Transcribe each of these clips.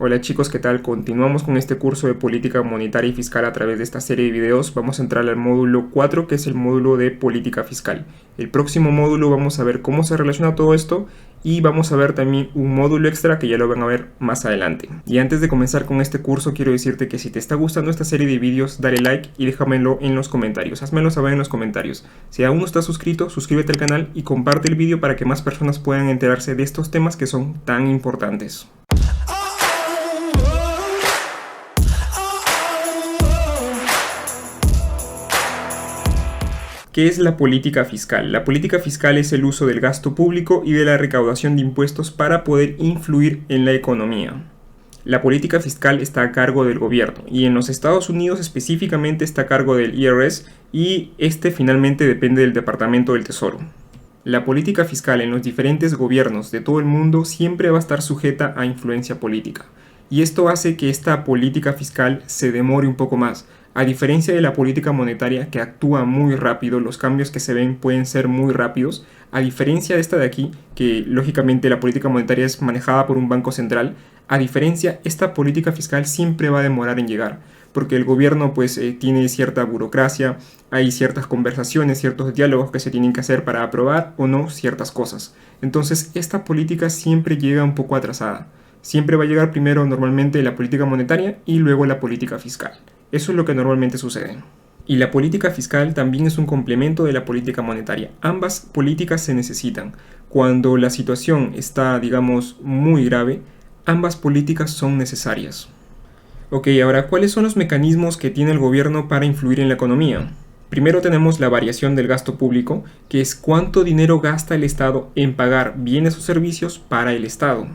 Hola chicos, ¿qué tal? Continuamos con este curso de política monetaria y fiscal a través de esta serie de videos. Vamos a entrar al módulo 4, que es el módulo de política fiscal. El próximo módulo vamos a ver cómo se relaciona todo esto y vamos a ver también un módulo extra que ya lo van a ver más adelante. Y antes de comenzar con este curso quiero decirte que si te está gustando esta serie de videos, dale like y déjamelo en los comentarios. Házmelo saber en los comentarios. Si aún no estás suscrito, suscríbete al canal y comparte el vídeo para que más personas puedan enterarse de estos temas que son tan importantes. ¿Qué es la política fiscal? La política fiscal es el uso del gasto público y de la recaudación de impuestos para poder influir en la economía. La política fiscal está a cargo del gobierno y en los Estados Unidos específicamente está a cargo del IRS y este finalmente depende del Departamento del Tesoro. La política fiscal en los diferentes gobiernos de todo el mundo siempre va a estar sujeta a influencia política y esto hace que esta política fiscal se demore un poco más. A diferencia de la política monetaria que actúa muy rápido, los cambios que se ven pueden ser muy rápidos, a diferencia de esta de aquí, que lógicamente la política monetaria es manejada por un banco central, a diferencia, esta política fiscal siempre va a demorar en llegar, porque el gobierno tiene cierta burocracia, hay ciertas conversaciones, ciertos diálogos que se tienen que hacer para aprobar o no ciertas cosas. Entonces esta política siempre llega un poco atrasada. Siempre va a llegar primero normalmente la política monetaria y luego la política fiscal. Eso es lo que normalmente sucede. Y la política fiscal también es un complemento de la política monetaria. Ambas políticas se necesitan. Cuando la situación está, digamos, muy grave, ambas políticas son necesarias. Ok, ahora, ¿cuáles son los mecanismos que tiene el gobierno para influir en la economía? Primero tenemos la variación del gasto público, que es cuánto dinero gasta el Estado en pagar bienes o servicios para el Estado.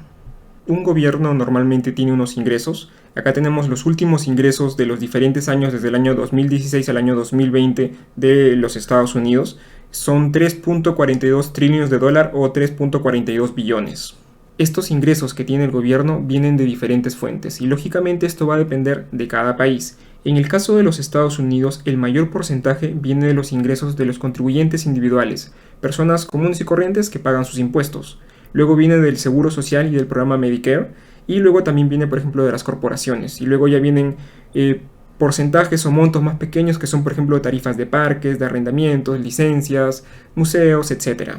Un gobierno normalmente tiene unos ingresos. Acá tenemos los últimos ingresos de los diferentes años desde el año 2016 al año 2020 de los Estados Unidos. Son 3.42 trillones de dólares o 3.42 billones. Estos ingresos que tiene el gobierno vienen de diferentes fuentes y lógicamente esto va a depender de cada país. En el caso de los Estados Unidos, el mayor porcentaje viene de los ingresos de los contribuyentes individuales, personas comunes y corrientes que pagan sus impuestos. Luego viene del Seguro Social y del programa Medicare. Y luego también viene, por ejemplo, de las corporaciones. Y luego ya vienen porcentajes o montos más pequeños que son, por ejemplo, tarifas de parques, de arrendamientos, licencias, museos, etc.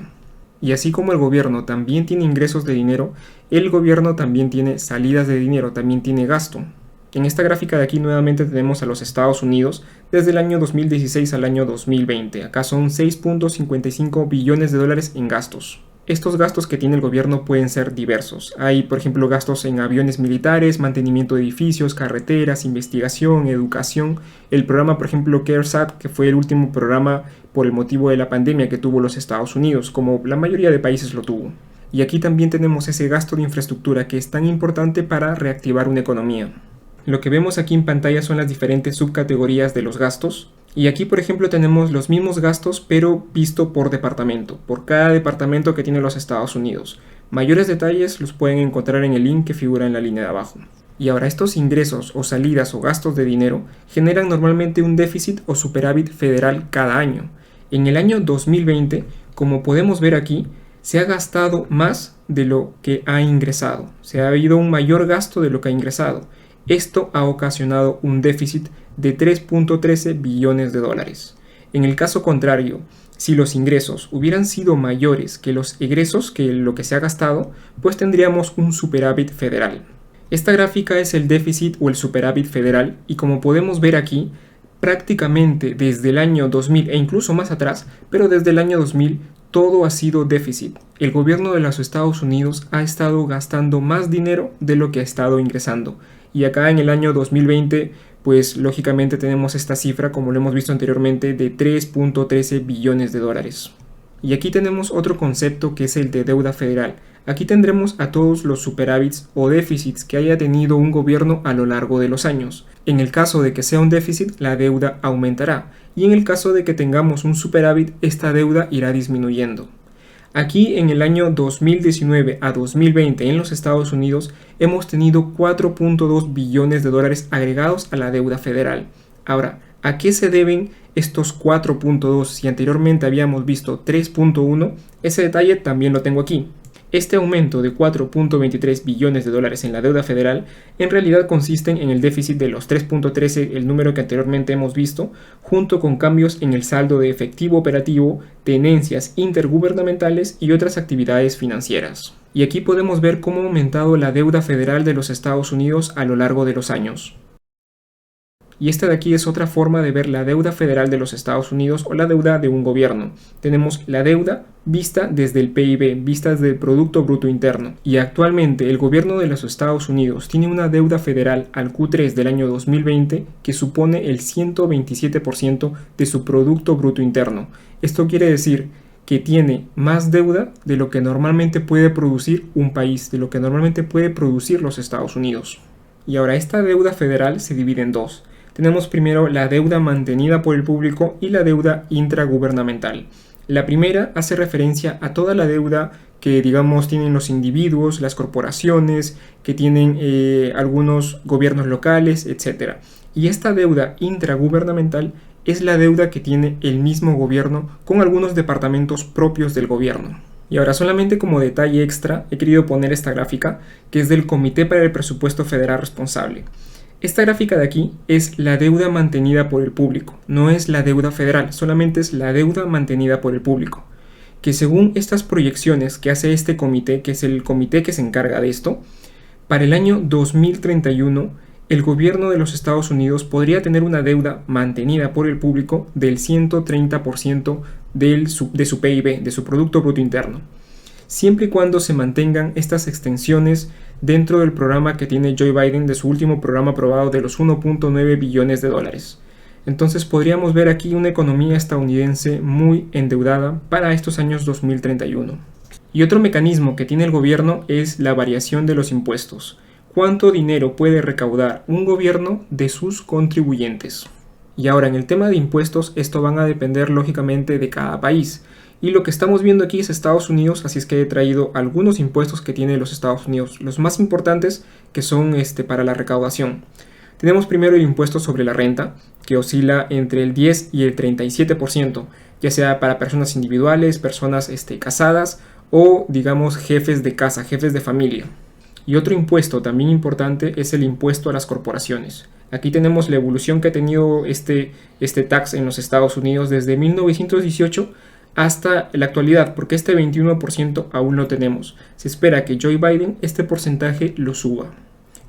Y así como el gobierno también tiene ingresos de dinero, el gobierno también tiene salidas de dinero, también tiene gasto. En esta gráfica de aquí nuevamente tenemos a los Estados Unidos desde el año 2016 al año 2020. Acá son 6.55 billones de dólares en gastos. Estos gastos que tiene el gobierno pueden ser diversos. Hay, por ejemplo, gastos en aviones militares, mantenimiento de edificios, carreteras, investigación, educación. El programa, por ejemplo, CARES Act, que fue el último programa por el motivo de la pandemia que tuvo los Estados Unidos, como la mayoría de países lo tuvo. Y aquí también tenemos ese gasto de infraestructura que es tan importante para reactivar una economía. Lo que vemos aquí en pantalla son las diferentes subcategorías de los gastos. Y aquí, por ejemplo, tenemos los mismos gastos, pero visto por departamento, por cada departamento que tiene los Estados Unidos. Mayores detalles los pueden encontrar en el link que figura en la línea de abajo. Y ahora, estos ingresos o salidas o gastos de dinero generan normalmente un déficit o superávit federal cada año. En el año 2020, como podemos ver aquí, se ha gastado más de lo que ha ingresado. Se ha habido un mayor gasto de lo que ha ingresado. Esto ha ocasionado un déficit de 3.13 billones de dólares. En el caso contrario, si los ingresos hubieran sido mayores que los egresos, que lo que se ha gastado, pues tendríamos un superávit federal. Esta gráfica es el déficit o el superávit federal y como podemos ver aquí, prácticamente desde el año 2000 e incluso más atrás, pero desde el año 2000 todo ha sido déficit. El gobierno de los Estados Unidos ha estado gastando más dinero de lo que ha estado ingresando. Y acá en el año 2020, pues lógicamente tenemos esta cifra, como lo hemos visto anteriormente, de 3.13 billones de dólares. Y aquí tenemos otro concepto que es el de deuda federal. Aquí tendremos a todos los superávits o déficits que haya tenido un gobierno a lo largo de los años. En el caso de que sea un déficit, la deuda aumentará. Y en el caso de que tengamos un superávit, esta deuda irá disminuyendo. Aquí en el año 2019 a 2020 en los Estados Unidos hemos tenido 4.2 billones de dólares agregados a la deuda federal. Ahora, ¿a qué se deben estos 4.2 si anteriormente habíamos visto 3.1? Ese detalle también lo tengo aquí. Este aumento de 4.23 billones de dólares en la deuda federal en realidad consisten en el déficit de los 3.13, el número que anteriormente hemos visto, junto con cambios en el saldo de efectivo operativo, tenencias intergubernamentales y otras actividades financieras. Y aquí podemos ver cómo ha aumentado la deuda federal de los Estados Unidos a lo largo de los años. Y esta de aquí es otra forma de ver la deuda federal de los Estados Unidos o la deuda de un gobierno. Tenemos la deuda vista desde el PIB, vista desde el Producto Bruto Interno. Y actualmente el gobierno de los Estados Unidos tiene una deuda federal al Q3 del año 2020 que supone el 127% de su Producto Bruto Interno. Esto quiere decir que tiene más deuda de lo que normalmente puede producir un país, de lo que normalmente puede producir los Estados Unidos. Y ahora esta deuda federal se divide en dos. Tenemos primero la deuda mantenida por el público y la deuda intragubernamental. La primera hace referencia a toda la deuda que digamos tienen los individuos, las corporaciones, que tienen algunos gobiernos locales, etc. Y esta deuda intragubernamental es la deuda que tiene el mismo gobierno con algunos departamentos propios del gobierno. Y ahora solamente como detalle extra he querido poner esta gráfica que es del Comité para el Presupuesto Federal Responsable. Esta gráfica de aquí es la deuda mantenida por el público, no es la deuda federal, solamente es la deuda mantenida por el público. Que según estas proyecciones que hace este comité, que es el comité que se encarga de esto, para el año 2031 el gobierno de los Estados Unidos podría tener una deuda mantenida por el público del 130% de su PIB, de su Producto Bruto Interno, siempre y cuando se mantengan estas extensiones dentro del programa que tiene Joe Biden, de su último programa aprobado de los 1.9 billones de dólares. Entonces podríamos ver aquí una economía estadounidense muy endeudada para estos años 2031. Y otro mecanismo que tiene el gobierno es la variación de los impuestos. ¿Cuánto dinero puede recaudar un gobierno de sus contribuyentes? Y ahora en el tema de impuestos esto van a depender lógicamente de cada país. Y lo que estamos viendo aquí es Estados Unidos, así es que he traído algunos impuestos que tiene los Estados Unidos, los más importantes que son para la recaudación. Tenemos primero el impuesto sobre la renta, que oscila entre el 10 y el 37%, ya sea para personas individuales, personas casadas o digamos jefes de casa, jefes de familia. Y otro impuesto también importante es el impuesto a las corporaciones. Aquí tenemos la evolución que ha tenido este tax en los Estados Unidos desde 1918 hasta la actualidad, porque este 21% aún no tenemos. Se espera que Joe Biden este porcentaje lo suba.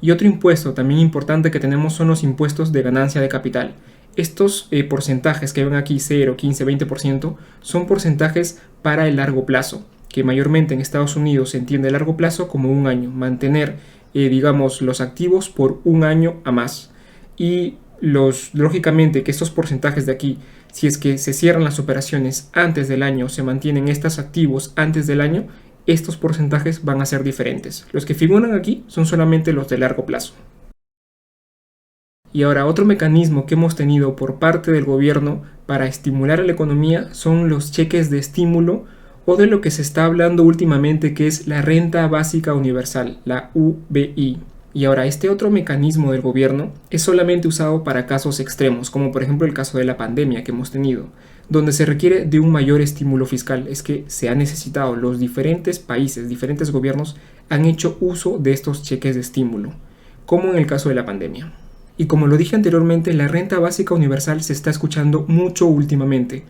Y otro impuesto también importante que tenemos son los impuestos de ganancia de capital. Estos porcentajes que ven aquí, 0, 15, 20%, son porcentajes para el largo plazo, que mayormente en Estados Unidos se entiende largo plazo como un año, mantener digamos los activos por un año a más. Y lógicamente que estos porcentajes de aquí, si es que se cierran las operaciones antes del año, se mantienen estos activos antes del año, estos porcentajes van a ser diferentes. Los que figuran aquí son solamente los de largo plazo. Y ahora otro mecanismo que hemos tenido por parte del gobierno para estimular a la economía son los cheques de estímulo o de lo que se está hablando últimamente que es la renta básica universal, la UBI. Y ahora este otro mecanismo del gobierno es solamente usado para casos extremos, como por ejemplo el caso de la pandemia que hemos tenido, donde se requiere de un mayor estímulo fiscal. Es que se ha necesitado, los diferentes países, diferentes gobiernos han hecho uso de estos cheques de estímulo, como en el caso de la pandemia. Y como lo dije anteriormente, la renta básica universal se está escuchando mucho últimamente.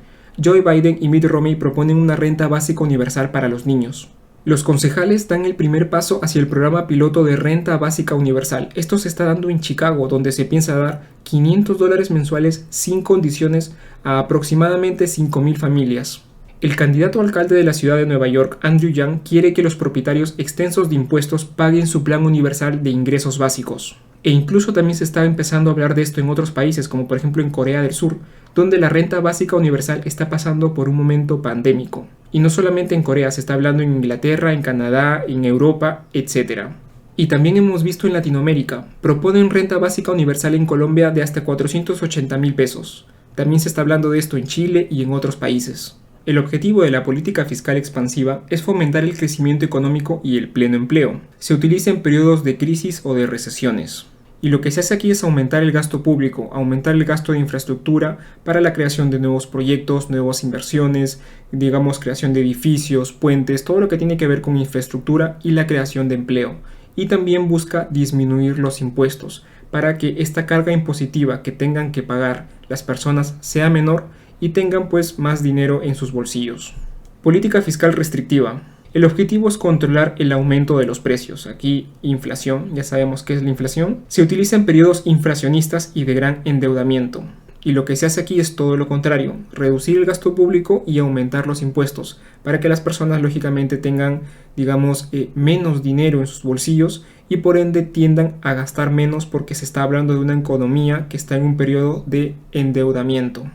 Joe Biden y Mitt Romney proponen una renta básica universal para los niños. Los concejales dan el primer paso hacia el programa piloto de renta básica universal. Esto se está dando en Chicago, donde se piensa dar $500 mensuales sin condiciones a aproximadamente 5,000 familias. El candidato a alcalde de la ciudad de Nueva York, Andrew Yang, quiere que los propietarios extensos de impuestos paguen su plan universal de ingresos básicos. E incluso también se está empezando a hablar de esto en otros países, como por ejemplo en Corea del Sur, donde la renta básica universal está pasando por un momento pandémico. Y no solamente en Corea, se está hablando en Inglaterra, en Canadá, en Europa, etc. Y también hemos visto en Latinoamérica, proponen renta básica universal en Colombia de hasta 480,000 pesos. También se está hablando de esto en Chile y en otros países. El objetivo de la política fiscal expansiva es fomentar el crecimiento económico y el pleno empleo. Se utiliza en periodos de crisis o de recesiones. Y lo que se hace aquí es aumentar el gasto público, aumentar el gasto de infraestructura para la creación de nuevos proyectos, nuevas inversiones, digamos creación de edificios, puentes, todo lo que tiene que ver con infraestructura y la creación de empleo. Y también busca disminuir los impuestos para que esta carga impositiva que tengan que pagar las personas sea menor y tengan pues más dinero en sus bolsillos. Política fiscal restrictiva. El objetivo es controlar el aumento de los precios. Aquí inflación, ya sabemos qué es la inflación. Se utiliza en periodos inflacionistas y de gran endeudamiento. Y lo que se hace aquí es todo lo contrario, reducir el gasto público y aumentar los impuestos, para que las personas lógicamente tengan, digamos, menos dinero en sus bolsillos y por ende tiendan a gastar menos porque se está hablando de una economía que está en un periodo de endeudamiento.